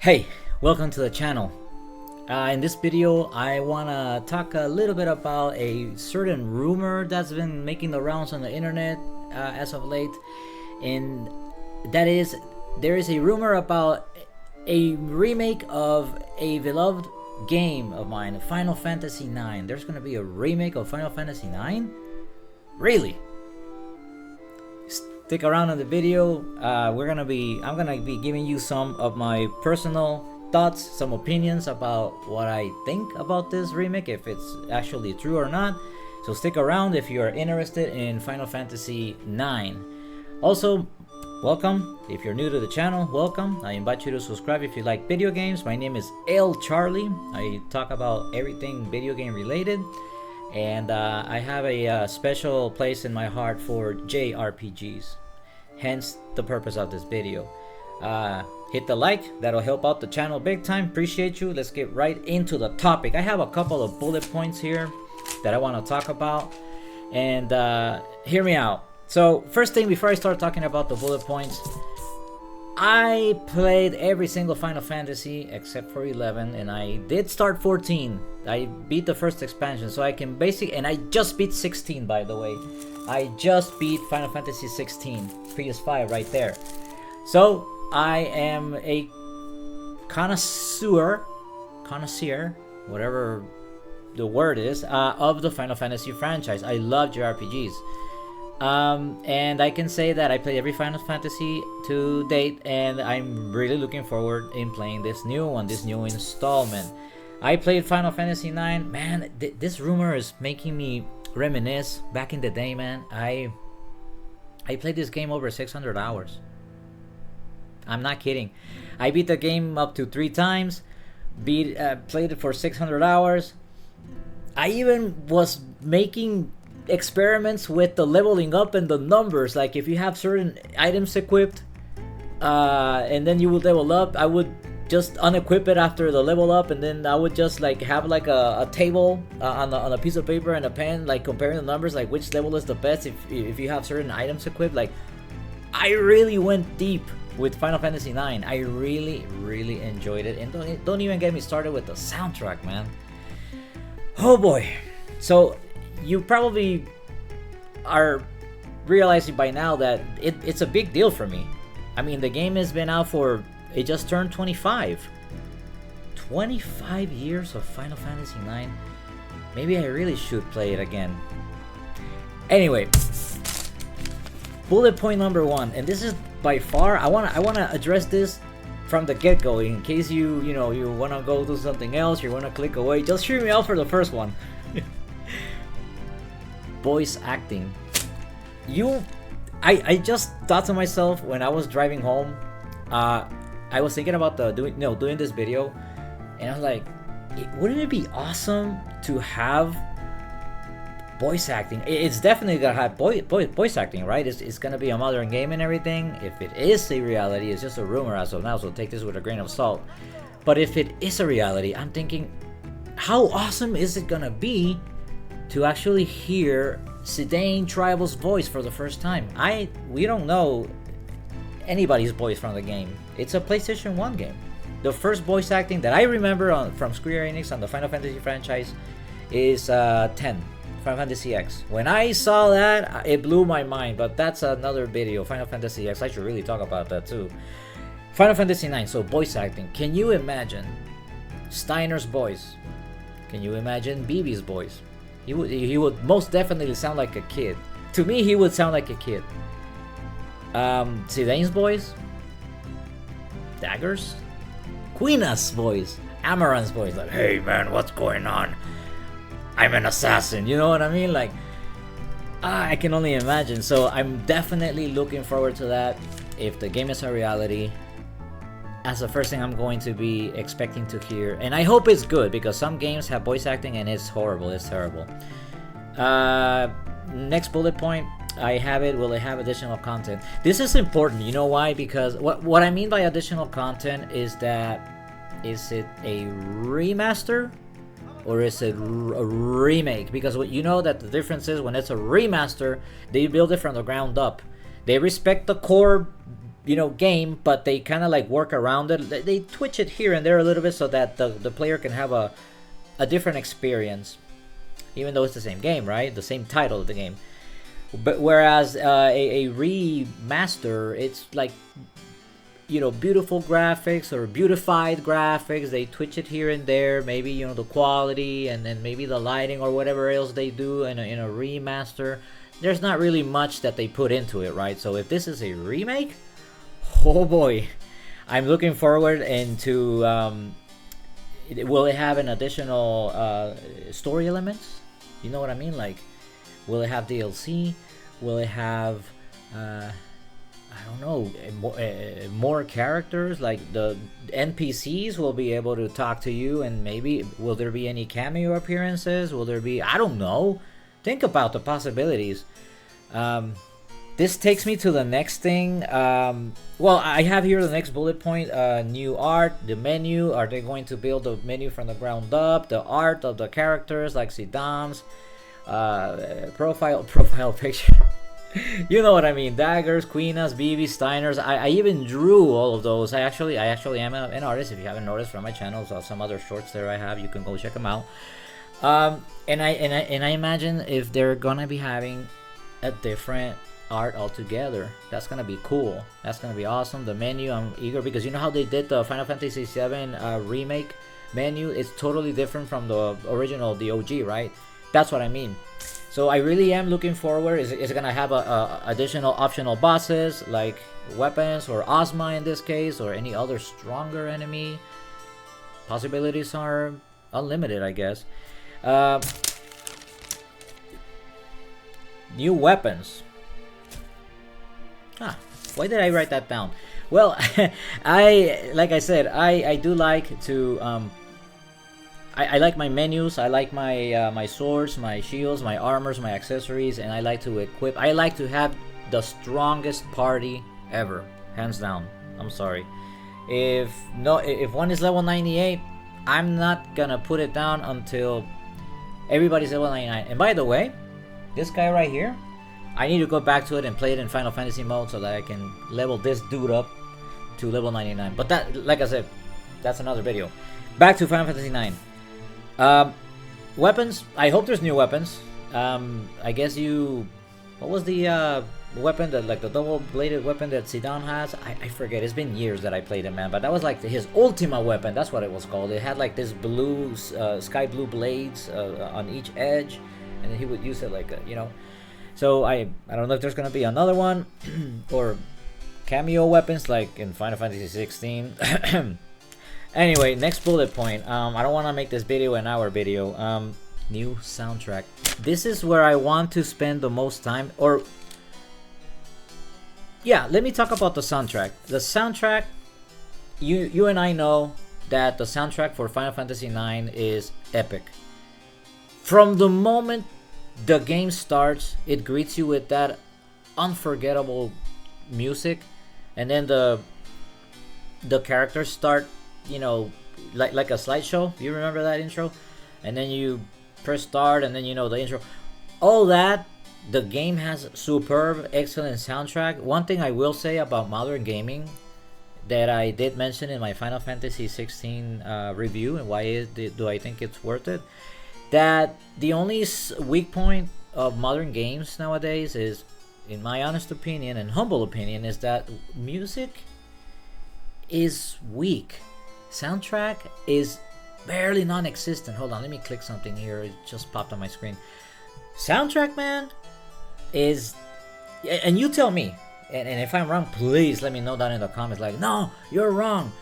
Hey, welcome to the channel. In this video, I want to talk a little bit about a certain rumor that's been making the rounds on the internet as of late. And that is, there is a rumor about a remake of a beloved game of mine, Final Fantasy IX. There's going to be a remake of Final Fantasy IX? Really? Stick around in the video. I'm gonna be giving you some of my personal thoughts, some opinions about what I think about this remake, if it's actually true or not. So stick around if you are interested in Final Fantasy IX. Also, welcome. If you're new to the channel, welcome. I invite you to subscribe if you like video games. My name is El Charlie. I talk about everything video game related. And I have a special place in my heart for JRPGs. Hence the purpose of this video. Hit the like, that'll help out the channel big time. Appreciate you. Let's get right into the topic. I have a couple of bullet points here that I want to talk about. And hear me out. So first thing, before I start talking about the bullet points, I played every single Final Fantasy except for 11, and I did start 14. I beat the first expansion, so I can and I just beat 16, by the way. I just beat Final Fantasy 16, PS5 right there. So I am a connoisseur, whatever the word is, of the Final Fantasy franchise. I love JRPGs. And I can say that I played every Final Fantasy to date, and I'm really looking forward in playing this new one, this new installment. I played Final Fantasy IX. Man, this rumor is making me reminisce back in the day, man. I played this game over 600 hours. I'm not kidding. I beat the game up to 3 times, played it for 600 hours. I even was making experiments with the leveling up and the numbers. Like if you have certain items equipped and then you would level up, I would just unequip it after the level up, and then I would just like have like a table on a piece of paper and a pen, like comparing the numbers, like which level is the best if you have certain items equipped. Like I really went deep with Final Fantasy IX. I really enjoyed it, and don't even get me started with the soundtrack, man. Oh boy. So you probably are realizing by now that it's a big deal for me. I mean, the game has been out for, it just turned 25. 25 years of Final Fantasy IX. Maybe I really should play it again. Anyway, bullet point number 1, and this is by far, I wanna address this from the get-go in case you wanna go do something else, you wanna click away. Just hear me out for the first one. Voice acting. I just thought to myself when I was driving home, I was thinking about doing this video, and I was like, wouldn't it be awesome to have voice acting? It's definitely gonna have voice acting, right? It's gonna be a modern game and everything. If it is a reality, it's just a rumor as of now, so take this with a grain of salt. But if it is a reality, I'm thinking, how awesome is it gonna be to actually hear Zidane Tribal's voice for the first time? We don't know anybody's voice from the game. It's a PlayStation 1 game. The first voice acting that I remember from Square Enix on the Final Fantasy franchise is 10, Final Fantasy X. When I saw that, it blew my mind, but that's another video. Final Fantasy X, I should really talk about that too. Final Fantasy 9, so voice acting. Can you imagine Steiner's voice? Can you imagine Vivi's voice? He would most definitely sound like a kid. To me, he would sound like a kid. Zidane's voice, Dagger's, Queena's voice, Amarant's voice, like, hey man, what's going on? I'm an assassin, you know what I mean? Like, I can only imagine. So I'm definitely looking forward to that. If the game is a reality, as the first thing I'm going to be expecting to hear, and I hope it's good, because some games have voice acting and it's horrible, it's terrible. Next bullet point, I have it, will it have additional content? This is important, you know why? Because what I mean by additional content is that, is it a remaster or is it a remake? Because what you know that the difference is, when it's a remaster, they build it from the ground up. They respect the core game, but they kind of like work around it. They twitch it here and there a little bit so that the player can have a different experience, even though it's the same game, right? The same title of the game. But whereas a remaster, it's like, beautiful graphics or beautified graphics. They twitch it here and there, maybe the quality and then maybe the lighting or whatever else they do in a remaster. There's not really much that they put into it, right? So if this is a remake, oh boy, I'm looking forward into. Will it have an additional story elements? You know what I mean? Like, will it have DLC? Will it have I don't know, more characters? Like the NPCs will be able to talk to you, and maybe will there be any cameo appearances? Will there be? I don't know. Think about the possibilities. This takes me to the next thing. Well, I have here the next bullet point. New art, the menu. Are they going to build the menu from the ground up? The art of the characters, like Zidam's profile picture. You know what I mean? Daggers, Queenas, Vivi, Steiners. I even drew all of those. I actually am an artist. If you haven't noticed from my channel, so some other shorts there I have, you can go check them out. And I imagine if they're gonna be having a different art altogether, that's gonna be cool. That's gonna be awesome. The menu, I'm eager, because you know how they did the Final Fantasy VII remake menu? It's totally different from the original, the OG, right? That's what I mean. So I really am looking forward. Is it gonna have a additional optional bosses like weapons or Ozma in this case, or any other stronger enemy? Possibilities are unlimited, I guess. New weapons. Why did I write that down? Well, like I said, I do like to I like my menus. I like my my swords, my shields, my armors, my accessories, and I like to equip. I like to have the strongest party ever, hands down. I'm sorry. If one is level 98, I'm not gonna put it down until everybody's level 99. And by the way, this guy right here, I need to go back to it and play it in Final Fantasy mode so that I can level this dude up to level 99. But that, like I said, that's another video. Back to Final Fantasy 9. Weapons. I hope there's new weapons. I guess what was the weapon, that like the double-bladed weapon that Zidane has? I forget. It's been years that I played it, man. But that was like his Ultima weapon. That's what it was called. It had like this blue, sky blue blades on each edge, and then he would use it like So I don't know if there's gonna be another one or cameo weapons like in Final Fantasy 16. Anyway, next bullet point. I don't want to make this video an hour video. New soundtrack. This is where I want to spend the most time. Or yeah, let me talk about the soundtrack. The soundtrack. You and I know that the soundtrack for Final Fantasy 9 is epic. From the moment the game starts, it greets you with that unforgettable music, and then the characters start, like a slideshow. You remember that intro? And then you press start, and then the intro. All that, the game has superb, excellent soundtrack. One thing I will say about modern gaming that I did mention in my Final Fantasy 16 review, and why do I think it's worth it, that the only weak point of modern games nowadays is, in my honest opinion and humble opinion, is that music is weak. Soundtrack is barely non-existent. Hold on, let me click something here. It just popped on my screen. Soundtrack, man, is, and you tell me, and if I'm wrong, please let me know down in the comments. Like, no, you're wrong.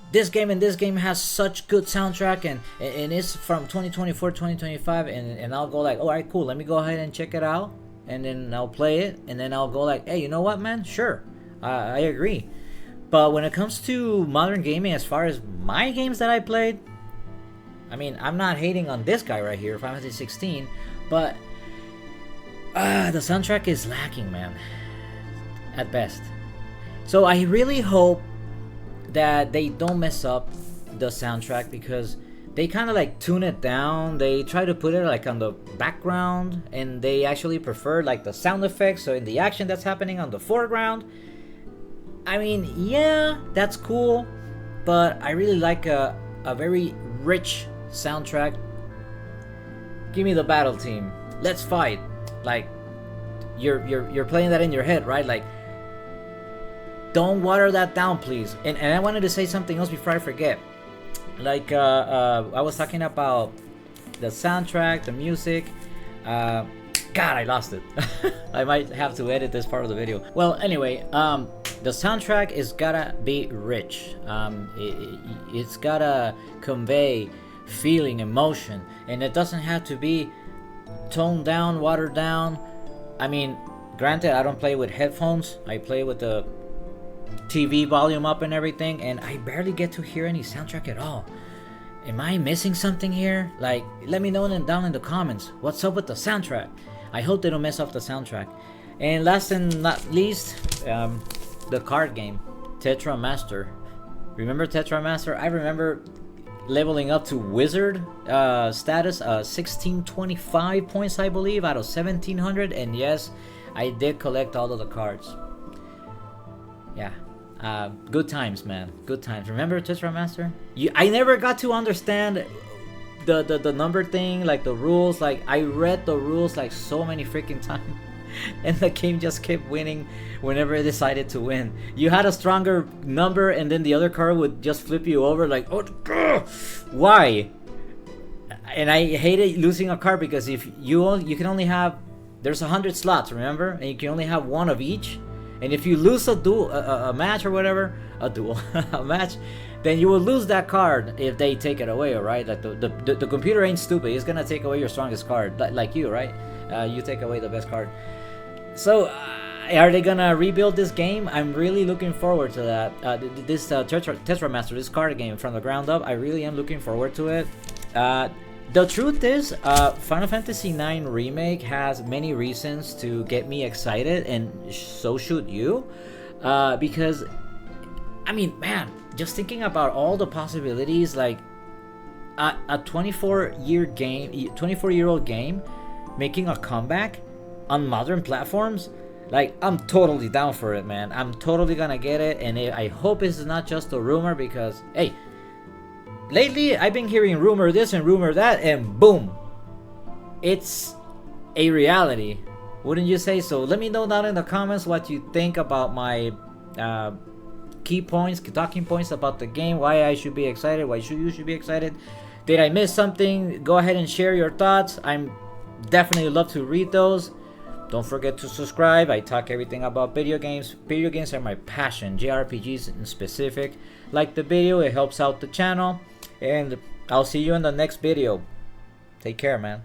This game has such good soundtrack, and it's from 2024, 2025, and I'll go like, all right, cool, let me go ahead and check it out, and then I'll play it, and then I'll go like, hey, you know what, man? Sure, I agree. But when it comes to modern gaming, as far as my games that I played, I mean, I'm not hating on this guy right here, Final Fantasy 16, but the soundtrack is lacking, man, at best. So I really hope that they don't mess up the soundtrack, because they kind of like tune it down. They try to put it like on the background, and they actually prefer like the sound effects, so in the action that's happening on the foreground. I mean, yeah, that's cool, but I really like a very rich soundtrack. Give me the battle team. Let's fight. Like, you're playing that in your head, right? Like, don't water that down, please. And I wanted to say something else before I forget. Like, I was talking about the soundtrack, the music. God, I lost it. I might have to edit this part of the video. Well, anyway, the soundtrack is gotta be rich. It's gotta convey feeling, emotion, and it doesn't have to be toned down, watered down. I mean, granted, I don't play with headphones. I play with the TV volume up and everything, and I barely get to hear any soundtrack at all. Am I missing something here? Like, let me know down in the comments. What's up with the soundtrack? I hope they don't mess up the soundtrack. And last and not least, the card game, Tetra Master. Remember Tetra Master? I remember leveling up to wizard status, 1625 points, I believe, out of 1700. And yes, I did collect all of the cards. Yeah. Good times, man. Good times. Remember Tetra Master? I never got to understand the number thing, like the rules. Like, I read the rules like so many freaking times, and the game just kept winning whenever it decided to win. You had a stronger number, and then the other card would just flip you over. Like, oh, why? And I hated losing a card, because if you can only have, there's 100 slots, remember, and you can only have one of each. And if you lose a match or whatever, a match, then you will lose that card if they take it away, alright? Like, the computer ain't stupid. It's gonna take away your strongest card, like you, right? You take away the best card. So, are they gonna rebuild this game? I'm really looking forward to that. This Tetra Master, this card game from the ground up, I really am looking forward to it. The truth is, Final Fantasy IX Remake has many reasons to get me excited, and so should you. Because, I mean, man, just thinking about all the possibilities, like a 24-year-old game making a comeback on modern platforms, like, I'm totally down for it, man. I'm totally gonna get it, and I hope it's not just a rumor, because, hey, lately, I've been hearing rumor this and rumor that, and boom, it's a reality. Wouldn't you say so? Let me know down in the comments what you think about my key points, talking points about the game, why I should be excited, why you should be excited. Did I miss something? Go ahead and share your thoughts. I'm definitely love to read those. Don't forget to subscribe. I talk everything about video games. Video games are my passion, JRPGs in specific. Like the video, it helps out the channel. And I'll see you in the next video. Take care, man.